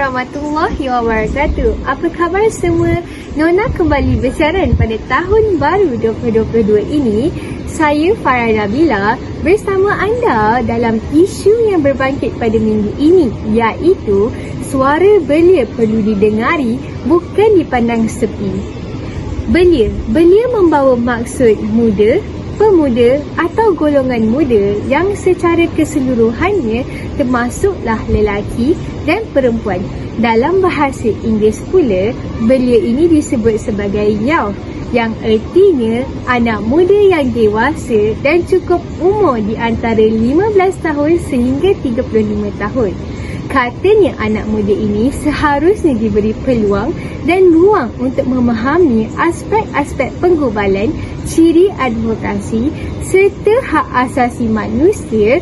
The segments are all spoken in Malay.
warahmatullahi wabarakatuh. Apa khabar semua? Nona kembali bersiaran pada tahun baru 2022 ini. Saya Farah Nabila bersama anda dalam isu yang berbangkit pada minggu ini, iaitu suara belia perlu didengari, bukan dipandang sepi. Belia membawa maksud muda, pemuda atau golongan muda yang secara keseluruhannya termasuklah lelaki dan perempuan. Dalam bahasa Inggeris pula, belia ini disebut sebagai youth, yang artinya anak muda yang dewasa dan cukup umur di antara 15 tahun sehingga 35 tahun. Katanya anak muda ini seharusnya diberi peluang dan ruang untuk memahami aspek-aspek penggubalan, ciri advokasi serta hak asasi manusia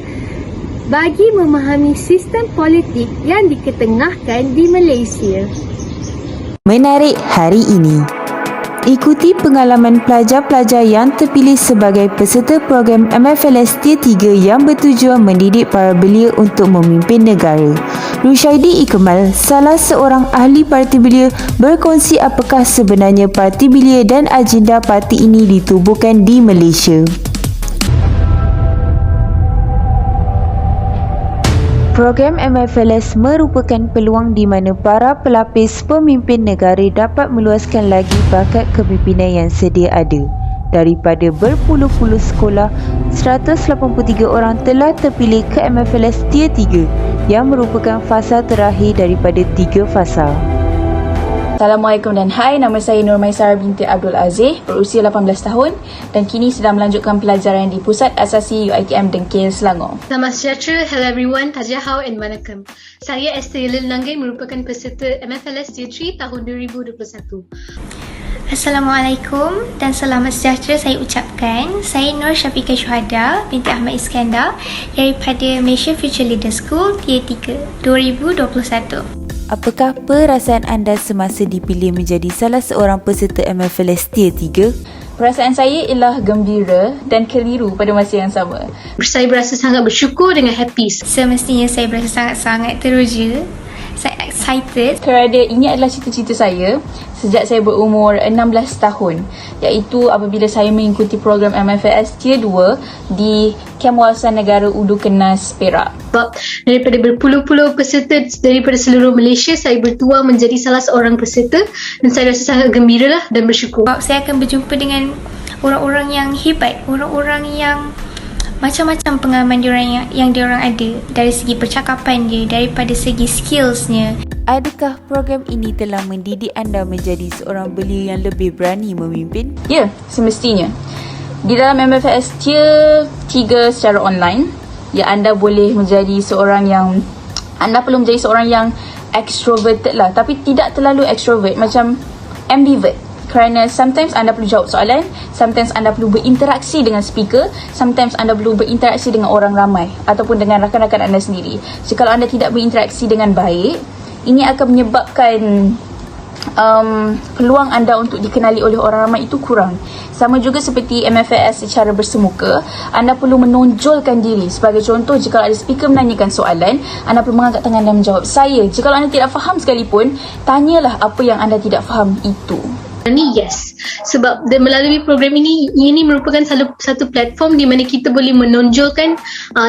bagi memahami sistem politik yang diketengahkan di Malaysia. Menarik hari ini. Ikuti pengalaman pelajar-pelajar yang terpilih sebagai peserta program MFLS Tier 3 yang bertujuan mendidik para belia untuk memimpin negara. Rushaidi Ikmal, salah seorang ahli parti belia, berkongsi apakah sebenarnya parti belia dan agenda parti ini ditubuhkan di Malaysia. Program MFLS merupakan peluang di mana para pelapis pemimpin negara dapat meluaskan lagi bakat kepimpinan yang sedia ada. Daripada berpuluh-puluh sekolah, 183 orang telah terpilih ke MFLS Tier 3 yang merupakan fasa terakhir daripada 3 fasa. Assalamualaikum dan hai, nama saya Nur Maisara binti Abdul Aziz, berusia 18 tahun dan kini sedang melanjutkan pelajaran di Pusat Asasi UiTM Dengkil, Selangor. Selamat sejahtera, hello everyone, Tajahau and Manakam. Saya Esther Yelil Nangai, merupakan peserta MFLS Tier 3 tahun 2021. Assalamualaikum dan selamat sejahtera saya ucapkan. Saya Nur Syafiqah Syuhada binti Ahmad Iskandar daripada Malaysia Future Leader School Tier 3 2021. Apakah perasaan anda semasa dipilih menjadi salah seorang peserta MFLS Tier 3? Perasaan saya ialah gembira dan keliru pada masa yang sama. Saya berasa sangat bersyukur dengan happy. Semestinya saya berasa sangat-sangat teruja, sangat excited. Kerana ini adalah cita-cita saya sejak saya berumur 16 tahun, iaitu apabila saya mengikuti program MFLS Tier 2 di Kem Wawasan Negara Udu Kenas, Perak. Sebab daripada berpuluh-puluh peserta daripada seluruh Malaysia, saya bertuah menjadi salah seorang peserta dan saya rasa sangat gembira lah dan bersyukur. Sebab saya akan berjumpa dengan orang-orang yang hebat, orang-orang yang macam-macam pengalaman diorang yang diorang ada, dari segi percakapan dia, daripada segi skillsnya. Adakah program ini telah mendidik anda menjadi seorang belia yang lebih berani memimpin? Ya, semestinya. Di dalam MFLS Tier 3 secara online, ya, anda boleh menjadi seorang yang, anda perlu menjadi seorang yang extroverted lah, tapi tidak terlalu extrovert, macam ambivert. Kerana sometimes anda perlu jawab soalan, sometimes anda perlu berinteraksi dengan speaker, sometimes anda perlu berinteraksi dengan orang ramai ataupun dengan rakan-rakan anda sendiri. Jika anda tidak berinteraksi dengan baik, ini akan menyebabkan peluang anda untuk dikenali oleh orang ramai itu kurang. Sama juga seperti MFLS secara bersemuka, anda perlu menonjolkan diri. Sebagai contoh, jika ada speaker menanyakan soalan, anda perlu mengangkat tangan dan menjawab. Jika anda tidak faham sekalipun, tanyalah apa yang anda tidak faham itu. Yes, sebab melalui program ini merupakan satu platform di mana kita boleh menonjolkan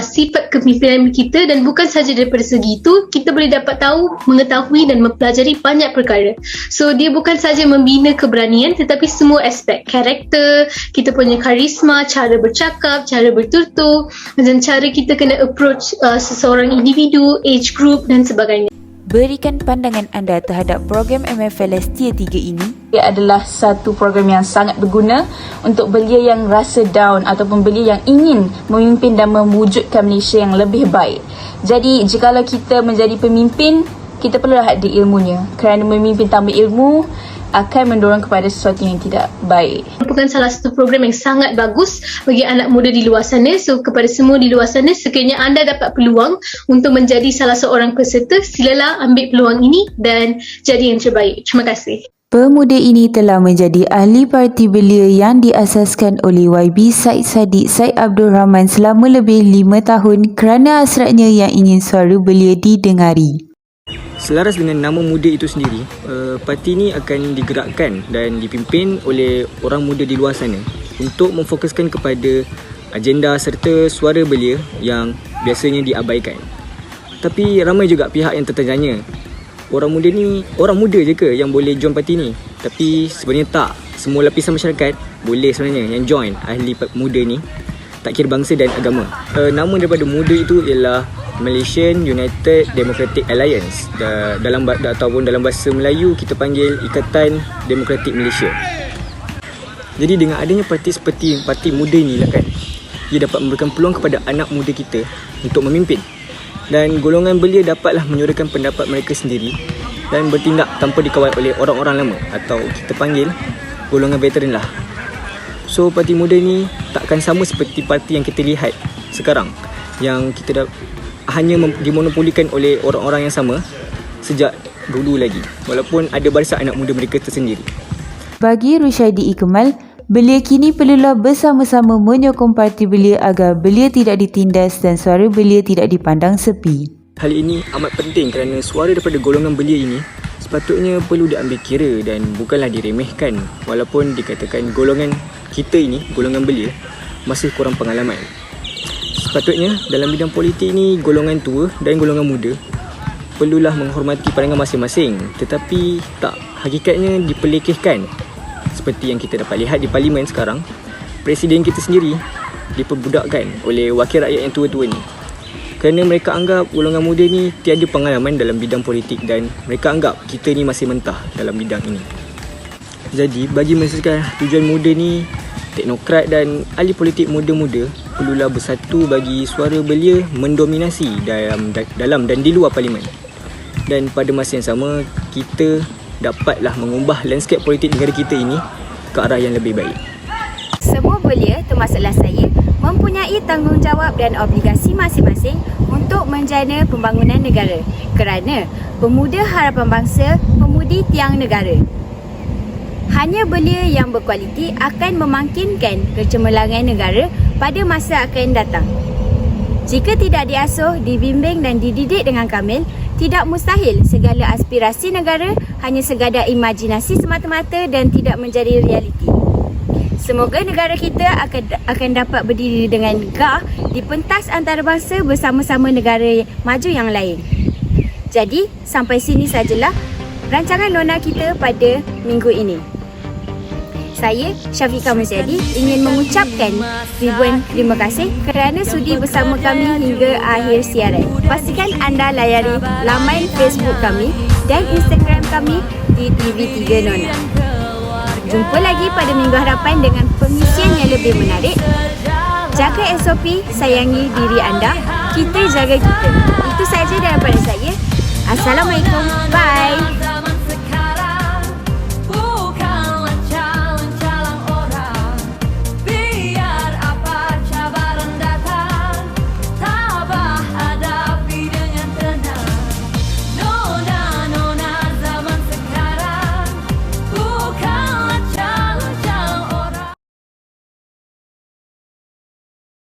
sifat kepimpinan kita, dan bukan saja daripada segi itu, kita boleh dapat tahu, mengetahui dan mempelajari banyak perkara. So dia bukan saja membina keberanian, tetapi semua aspek karakter, kita punya karisma, cara bercakap, cara bertutur, dan cara kita kena approach seseorang individu, age group dan sebagainya. Berikan pandangan anda terhadap program MFLS Tier 3 ini. Ia adalah satu program yang sangat berguna untuk belia yang rasa down ataupun belia yang ingin memimpin dan mewujudkan Malaysia yang lebih baik. Jadi, jikalau kita menjadi pemimpin, kita perlulah ada ilmunya. Kerana memimpin tanpa ilmu akan mendorong kepada sesuatu yang tidak baik. Merupakan salah satu program yang sangat bagus bagi anak muda di luar sana. So kepada semua di luar sana, sekiranya anda dapat peluang untuk menjadi salah seorang peserta, silalah ambil peluang ini dan jadi yang terbaik. Terima kasih. Pemuda ini telah menjadi ahli parti belia yang diasaskan oleh YB Said Sadiq Said Abdul Rahman selama lebih 5 tahun kerana hasratnya yang ingin suara belia didengari. Selaras dengan nama muda itu sendiri, parti ini akan digerakkan dan dipimpin oleh orang muda di luar sana untuk memfokuskan kepada agenda serta suara belia yang biasanya diabaikan. Tapi ramai juga pihak yang tertanya, orang muda je ke yang boleh join parti ni? Tapi sebenarnya tak. Semua lapisan masyarakat boleh sebenarnya yang join ahli muda ni, tak kira bangsa dan agama. Nama daripada muda itu ialah Malaysian United Democratic Alliance, ataupun dalam bahasa Melayu kita panggil Ikatan Demokratik Malaysia. Jadi dengan adanya parti seperti parti muda ni lah kan, ia dapat memberikan peluang kepada anak muda kita untuk memimpin, dan golongan belia dapatlah menyuarakan pendapat mereka sendiri dan bertindak tanpa dikawal oleh orang-orang lama atau kita panggil golongan veteran lah. So parti muda ni takkan sama seperti parti yang kita lihat sekarang, yang kita hanya dimonopolikan oleh orang-orang yang sama sejak dulu lagi, walaupun ada barisan anak muda mereka tersendiri. Bagi Rushaidi Ikmal, belia kini perlulah bersama-sama menyokong parti belia agar belia tidak ditindas dan suara belia tidak dipandang sepi. Hal ini amat penting kerana suara daripada golongan belia ini sepatutnya perlu diambil kira dan bukanlah diremehkan, walaupun dikatakan golongan kita ini, golongan belia, masih kurang pengalaman. Sepatutnya dalam bidang politik ni, golongan tua dan golongan muda perlulah menghormati pandangan masing-masing, tetapi tak hakikatnya dipelekehkan seperti yang kita dapat lihat di parlimen sekarang. Presiden kita sendiri diperbudakkan oleh wakil rakyat yang tua-tua ni kerana mereka anggap golongan muda ni tiada pengalaman dalam bidang politik dan mereka anggap kita ni masih mentah dalam bidang ini. Jadi bagi menyelesaikan tujuan muda ni, teknokrat dan ahli politik muda-muda perlulah bersatu bagi suara belia mendominasi dalam dan di luar parlimen. Dan pada masa yang sama, kita dapatlah mengubah landscape politik negara kita ini ke arah yang lebih baik. Semua belia, termasuklah saya, mempunyai tanggungjawab dan obligasi masing-masing untuk menjana pembangunan negara kerana pemuda harapan bangsa, pemudi tiang negara. Hanya belia yang berkualiti akan memangkinkan kecemerlangan negara pada masa akan datang. Jika tidak diasuh, dibimbing dan dididik dengan kamil, tidak mustahil segala aspirasi negara hanya sekadar imajinasi semata-mata dan tidak menjadi realiti. Semoga negara kita akan dapat berdiri dengan gagah di pentas antarabangsa bersama-sama negara maju yang lain. Jadi, sampai sini sajalah rancangan Nona kita pada minggu ini. Saya, Syafiqah Musyadi, ingin mengucapkan ribuan terima kasih kerana sudi bersama kami hingga akhir siaran. Pastikan anda layari laman Facebook kami dan Instagram kami di TV3 Nona. Jumpa lagi pada minggu hadapan dengan pengisian yang lebih menarik. Jaga SOP, sayangi diri anda, kita jaga kita. Itu sahaja daripada saya. Assalamualaikum. Bye.